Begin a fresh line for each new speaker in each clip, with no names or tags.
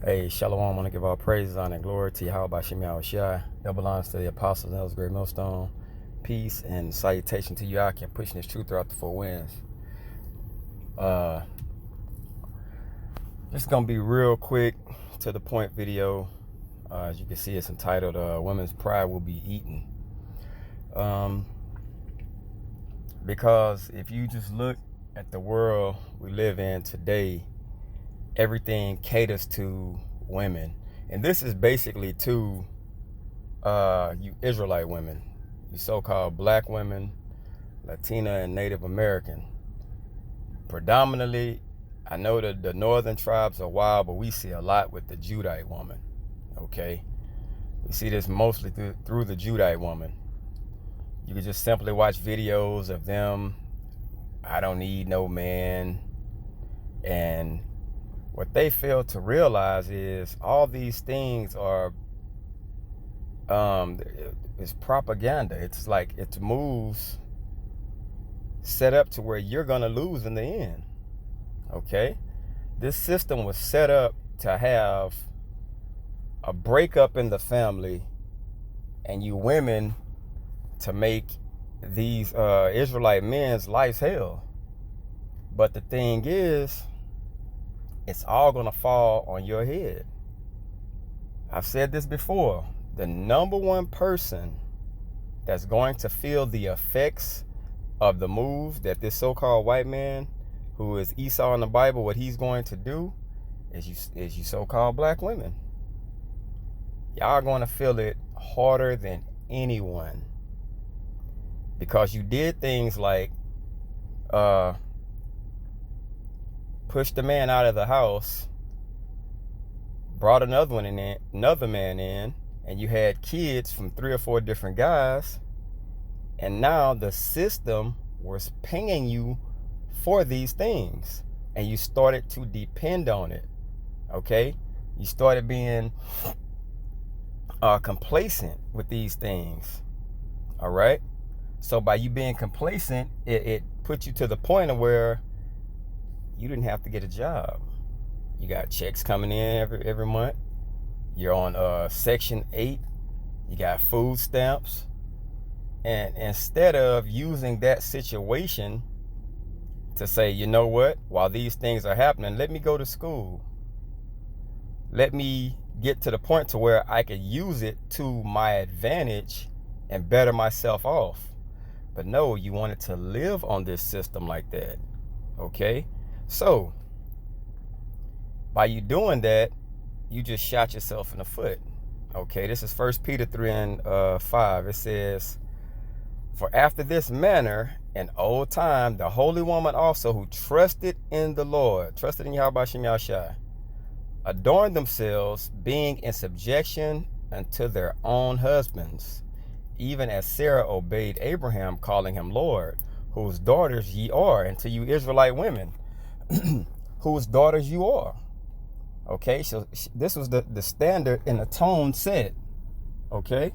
Hey, Shalom, I want to give all praises, honor, and glory to Yahweh Bashem Yahushua. That belongs to the apostles, that was great millstone. Peace and salutation to you, Akim, pushing this truth throughout the four winds. This is going to be real quick, to the point video. As you can see, it's entitled, Women's Pride Will Be Eaten. Because if you just look at the world we live in today, everything caters to women. And this is basically to you Israelite women, you so-called black women, Latina and Native American. Predominantly, I know that the northern tribes are wild, but we see a lot with the Judite woman, okay? We see this mostly through the Judite woman. You can just simply watch videos of them, I don't need no man, and what they fail to realize is all these things are it's propaganda. It's like it's moves set up to where you're gonna lose in the end. Okay? This system was set up to have a breakup in the family and you women to make these Israelite men's lives hell. But the thing is, it's all gonna fall on your head. I've said this before. The number one person that's going to feel the effects of the move that this so-called white man, who is Esau in the Bible, what he's going to do is you so-called black women. Y'all are going to feel it harder than anyone. Because you did things like pushed the man out of the house, brought another man in, and you had kids from 3 or 4 different guys, and now the system was paying you for these things, and you started to depend on it. Okay, you started being complacent with these things. All right, so by you being complacent, it put you to the point of where you didn't have to get a job. You got checks coming in every month. You're on Section 8. You got food stamps. And instead of using that situation to say, you know what, while these things are happening, let me go to school. Let me get to the point to where I could use it to my advantage and better myself off. But no, you wanted to live on this system like that. Okay? So, by you doing that, you just shot yourself in the foot. Okay, this is 1 Peter 3 and 5. It says, "For after this manner, in old time, the holy woman also who trusted in the Lord," trusted in Yahweh Bashem Yahushua, "adorned themselves, being in subjection unto their own husbands, even as Sarah obeyed Abraham, calling him Lord, whose daughters ye are," and to you Israelite women, whose daughters you are. Okay, so this was the standard and the tone set. Okay,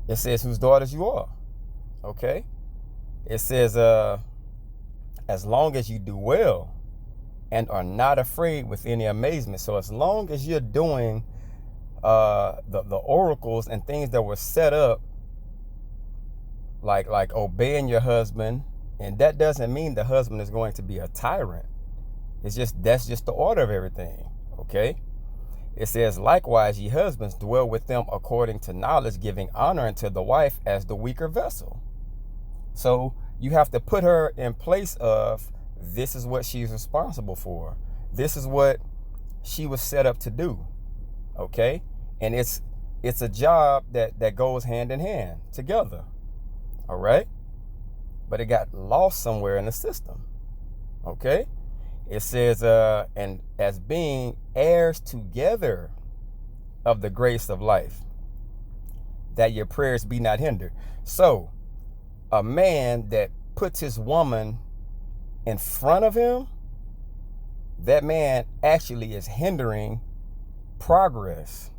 it says whose daughters you are. Okay, it says as long as you do well and are not afraid with any amazement. So as long as you're doing the oracles and things that were set up, like obeying your husband, and that doesn't mean the husband is going to be a tyrant. That's just the order of everything. Okay? It says, "Likewise, ye husbands, dwell with them according to knowledge, giving honor unto the wife as the weaker vessel." So you have to put her in place of, this is what she's responsible for. This is what she was set up to do. Okay? And it's a job that goes hand in hand together. All right? But it got lost somewhere in the system. Okay? It says, and as being heirs together of the grace of life, that your prayers be not hindered. So, a man that puts his woman in front of him, that man actually is hindering progress.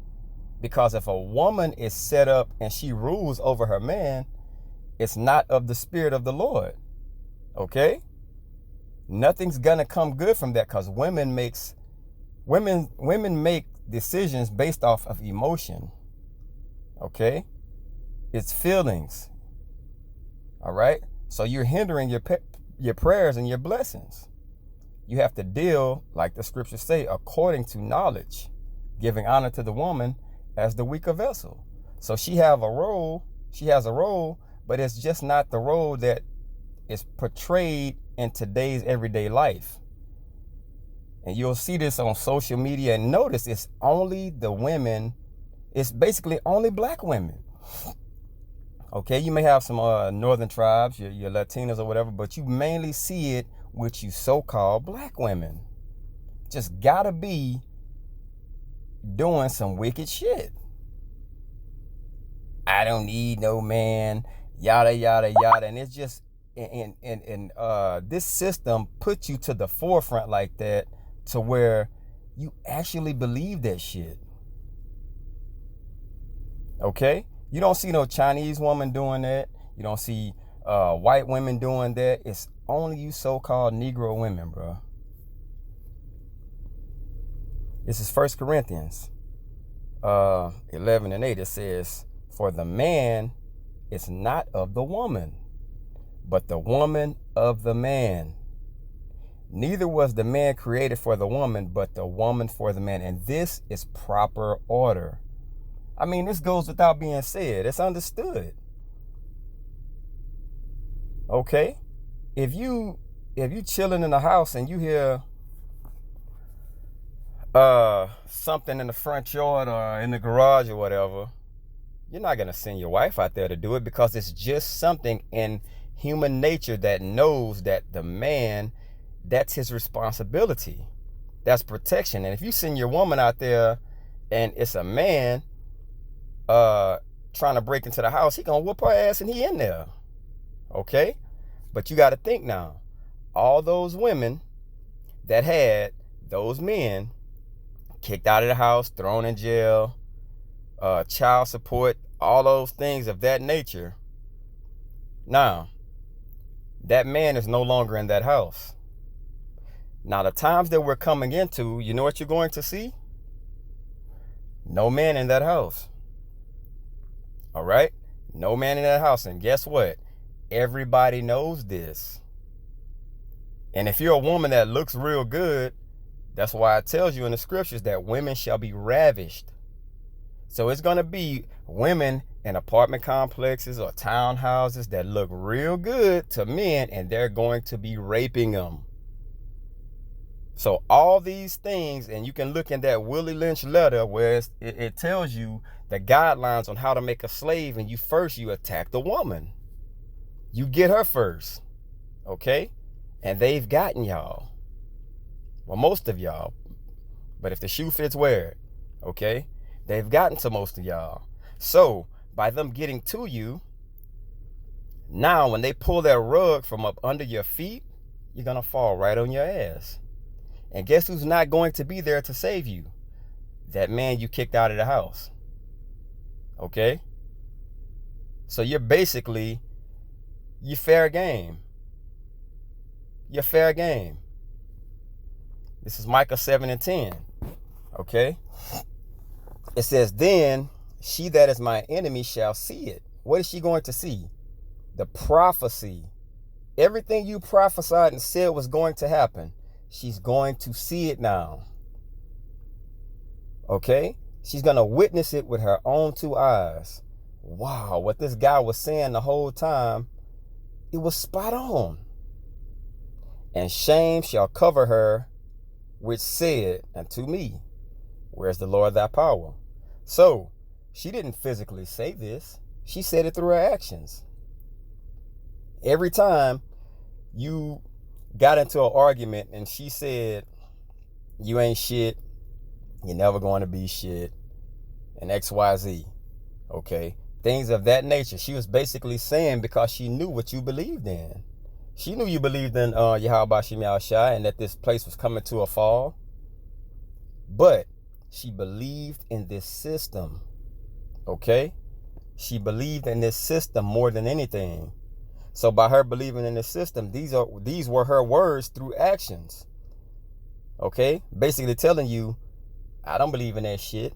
Because if a woman is set up and she rules over her man, it's not of the Spirit of the Lord. Okay? Nothing's gonna come good from that, because women Women make decisions based off of emotion. Okay? It's feelings. All right? So you're hindering your prayers and your blessings. You have to deal, like the scriptures say, according to knowledge, giving honor to the woman as the weaker vessel. So she has a role, but it's just not the role that is portrayed in today's everyday life. And you'll see this on social media, and notice it's only the women, it's basically only black women. Okay, you may have some northern tribes, your Latinas or whatever, but you mainly see it with you so-called black women. Just gotta be doing some wicked shit. I don't need no man, yada, yada, yada. And it's just, and this system puts you to the forefront like that to where you actually believe that shit. Okay? You don't see no Chinese woman doing that. You don't see white women doing that. It's only you so-called Negro women, bro. This is 1 Corinthians 11 and 8. It says, for the man is not of the woman, but the woman of the man. Neither was the man created for the woman, but the woman for the man. And this is proper order. I mean, this goes without being said. It's understood. Okay? If you chilling in the house and you hear something in the front yard or in the garage or whatever, you're not going to send your wife out there to do it, because it's just something in human nature that knows that the man, that's his responsibility. That's protection. And if you send your woman out there and it's a man trying to break into the house, he gonna whoop her ass and he in there. Okay? But you got to think now, all those women that had those men kicked out of the house, thrown in jail, child support, all those things of that nature. Now, that man is no longer in that house. Now, the times that we're coming into, you know what you're going to see? No man in that house. All right? No man in that house. And guess what? Everybody knows this. And if you're a woman that looks real good, that's why it tells you in the scriptures that women shall be ravished. So it's going to be women in apartment complexes or townhouses that look real good to men, and they're going to be raping them. So all these things, and you can look in that Willie Lynch letter where it tells you the guidelines on how to make a slave, and you attack the woman. You get her first, okay? And they've gotten y'all. Well, most of y'all. But if the shoe fits, wear it, okay? They've gotten to most of y'all. So by them getting to you, now when they pull that rug from up under your feet, you're going to fall right on your ass. And guess who's not going to be there to save you? That man you kicked out of the house. Okay? So you're basically, you fair game. You're fair game. This is Micah 7 and 10. Okay? It says, then she that is my enemy shall see it. What is she going to see? The prophecy. Everything you prophesied and said was going to happen, she's going to see it now. Okay? She's going to witness it with her own two eyes. Wow, what this guy was saying the whole time, it was spot on. And shame shall cover her, which said unto me, where's the Lord thy power? So, she didn't physically say this. She said it through her actions. Every time you got into an argument and she said, you ain't shit, you're never going to be shit, and XYZ, okay? Things of that nature. She was basically saying, because she knew what you believed in. She knew you believed in Yahweh Shem Yahushua and that this place was coming to a fall. But she believed in this system, okay? She believed in this system more than anything. So by her believing in this system, these were her words through actions. Okay? Basically telling you, I don't believe in that shit.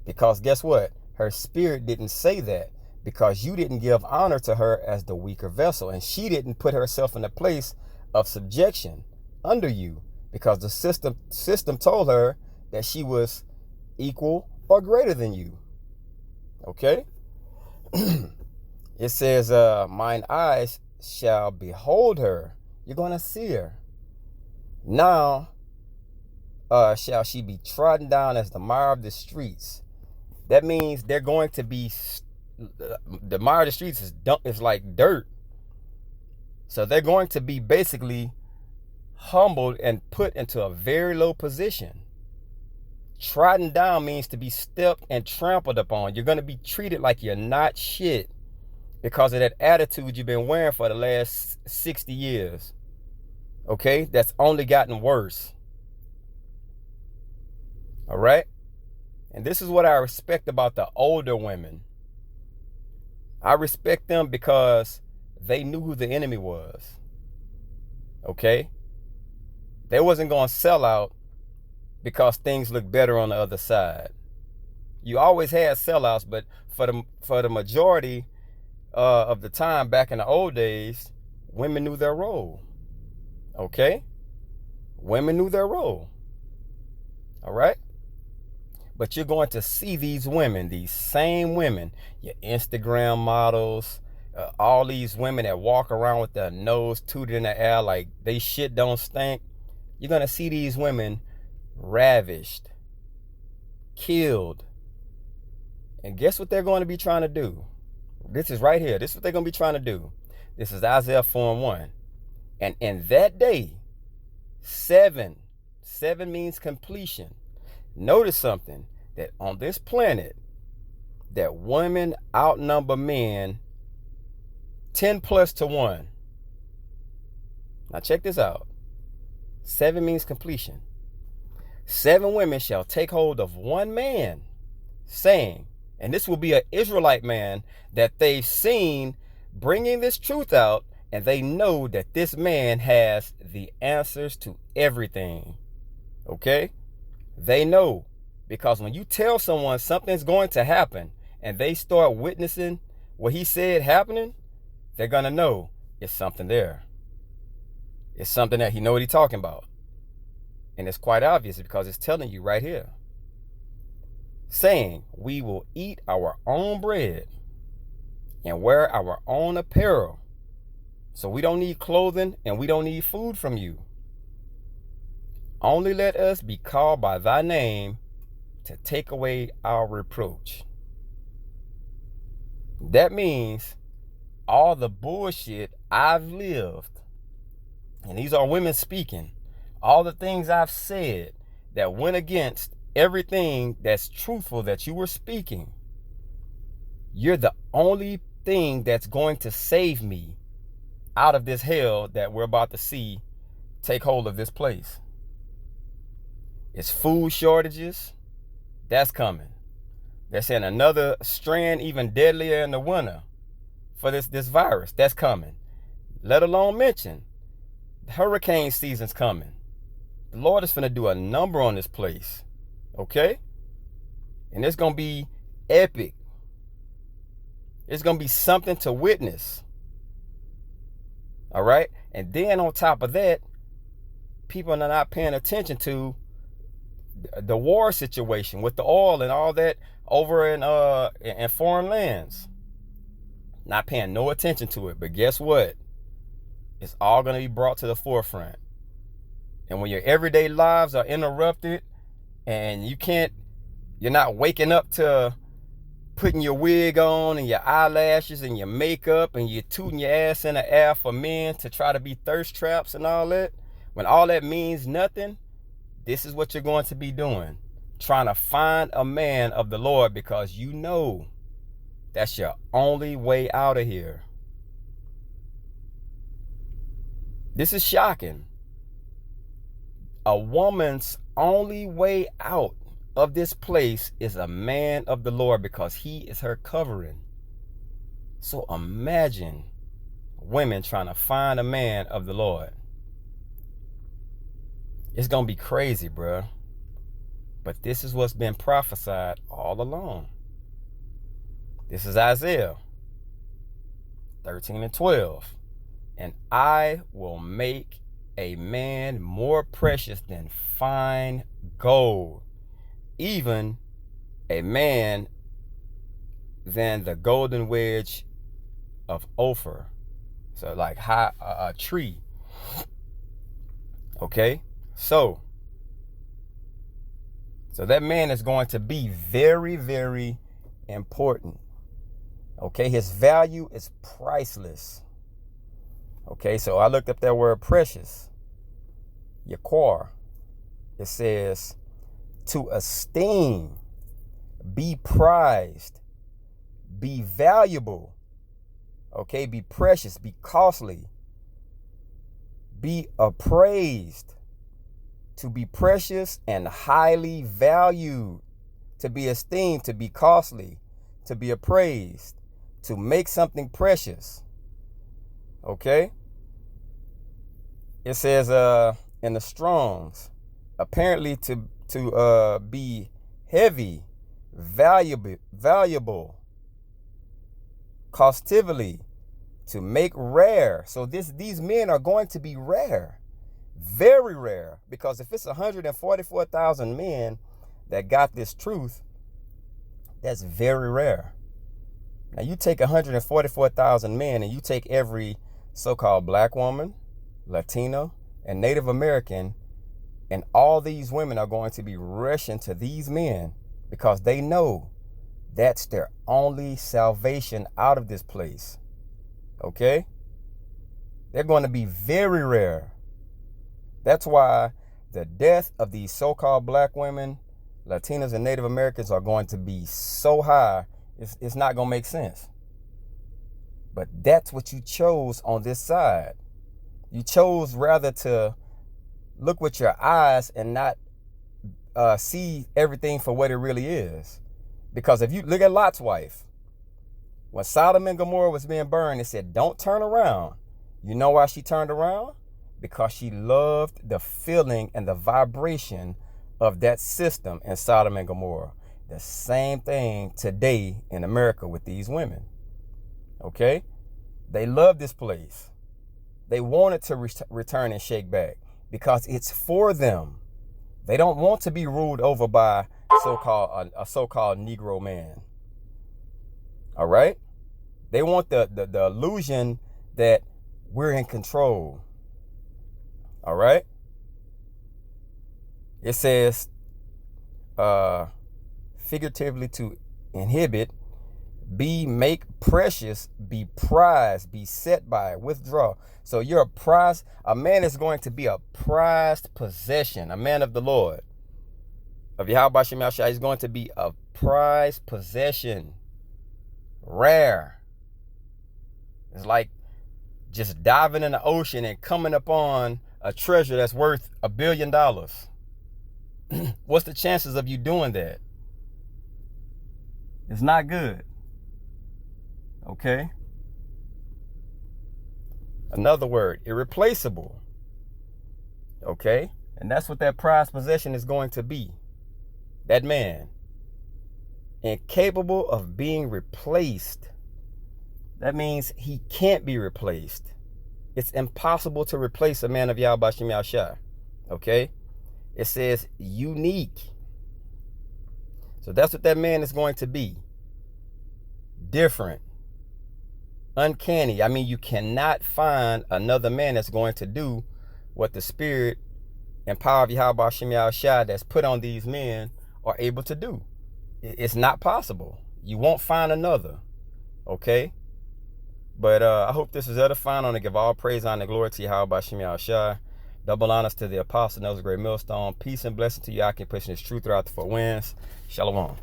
Because guess what? Her spirit didn't say that, because you didn't give honor to her as the weaker vessel. And she didn't put herself in a place of subjection under you, because the system told her that she was equal or greater than you. Okay? It says, mine eyes shall behold her. You're going to see her. Now shall she be trodden down as the mire of the streets. That means they're going to be, the mire of the streets is like dirt. So they're going to be basically humbled and put into a very low position. Trodden down means to be stepped and trampled upon. You're going to be treated like you're not shit because of that attitude you've been wearing for the last 60 years. Okay? That's only gotten worse. All right? And this is what I respect about the older women. I respect them because they knew who the enemy was. Okay? They wasn't going to sell out because things look better on the other side. You always had sellouts, but for the majority of the time back in the old days, women knew their role. Okay? Women knew their role. All right? But you're going to see these women, these same women, your Instagram models, all these women that walk around with their nose tooted in the air like they shit don't stink. You're going to see these women ravished, killed. And guess what they're going to be trying to do? This is right here. This is what they're going to be trying to do. This is Isaiah 4:1. And in that day, 7 means completion. Notice something, that on this planet, that women outnumber men 10 plus to 1. Now check this out. 7 means completion. 7 women shall take hold of one man, saying, and this will be an Israelite man that they've seen bringing this truth out, and they know that this man has the answers to everything. Okay? They know, because when you tell someone something's going to happen and they start witnessing what he said happening, they're going to know it's something there. It's something that he know what he's talking about. And it's quite obvious because it's telling you right here. Saying, we will eat our own bread and wear our own apparel. So we don't need clothing and we don't need food from you. Only let us be called by thy name to take away our reproach. That means all the bullshit I've lived, and these are women speaking, all the things I've said that went against everything that's truthful that you were speaking, you're the only thing that's going to save me out of this hell that we're about to see take hold of this place. It's food shortages. That's coming. They're saying another strand even deadlier in the winter for this virus. That's coming. Let alone mention hurricane season's coming. The Lord is going to do a number on this place. Okay? And it's going to be epic. It's going to be something to witness. All right? And then on top of that, people are not paying attention to the war situation with the oil and all that over in foreign lands. Not paying no attention to it. But guess what? It's all going to be brought to the forefront. And when your everyday lives are interrupted and you're not waking up to putting your wig on and your eyelashes and your makeup and you're tooting your ass in the air for men to try to be thirst traps and all that, when all that means nothing, this is what you're going to be doing. Trying to find a man of the Lord because you know that's your only way out of here. This is shocking. A woman's only way out of this place is a man of the Lord because he is her covering. So imagine women trying to find a man of the Lord. It's going to be crazy, bruh. But this is what's been prophesied all along. This is Isaiah 13:12. And I will make a man more precious than fine gold, even a man than the golden wedge of Ophir. So like a tree. Okay? So that man is going to be very, very important. Okay? His value is priceless. Okay? So I looked up that word precious. Yaquar. It says to esteem, be prized, be valuable. Okay? Be precious, be costly, be appraised. To be precious and highly valued, to be esteemed, to be costly, to be appraised, to make something precious. Okay? It says in the Strongs, apparently to be heavy, valuable, costively, to make rare. So these men are going to be rare. Very rare, because if it's 144,000 men that got this truth, that's very rare. Now you take 144,000 men and you take every so-called black woman, Latino, and Native American, and all these women are going to be rushing to these men because they know that's their only salvation out of this place. Okay? They're going to be very rare. That's why the death of these so-called black women, Latinas, and Native Americans are going to be so high, it's not going to make sense. But that's what you chose on this side. You chose rather to look with your eyes and not see everything for what it really is. Because if you look at Lot's wife, when Sodom and Gomorrah was being burned, it said, don't turn around. You know why she turned around? Because she loved the feeling and the vibration of that system in Sodom and Gomorrah. The same thing today in America with these women. Okay? They love this place. They want it to return and shake back because it's for them. They don't want to be ruled over by a so-called Negro man. All right? They want the illusion that we're in control. All right? It says, figuratively, to inhibit, make precious, be prized, be set by, withdraw. So you're a man is going to be a prized possession, a man of the Lord. Of Yahweh Shem Yahshua, he's going to be a prized possession. Rare. It's like just diving in the ocean and coming upon a treasure that's worth $1 billion. What's the chances of you doing that? It's not good. Okay? Another word, irreplaceable. Okay? And that's what that prized possession is going to be. That man. Incapable of being replaced. That means he can't be replaced. It's impossible to replace a man of Yahweh Shem Yahshua. Okay? It says unique. So that's what that man is going to be. Different. Uncanny. I mean, you cannot find another man that's going to do what the spirit and power of Yahweh Shem Yahshua that's put on these men are able to do. It's not possible. You won't find another. Okay? But I hope this is edifying. I want to give all praise, honor, and glory to Yahweh Shem Yahshua. Double honors to the apostle, that was a great millstone. Peace and blessing to you. I can push this truth throughout the four winds. Shalom.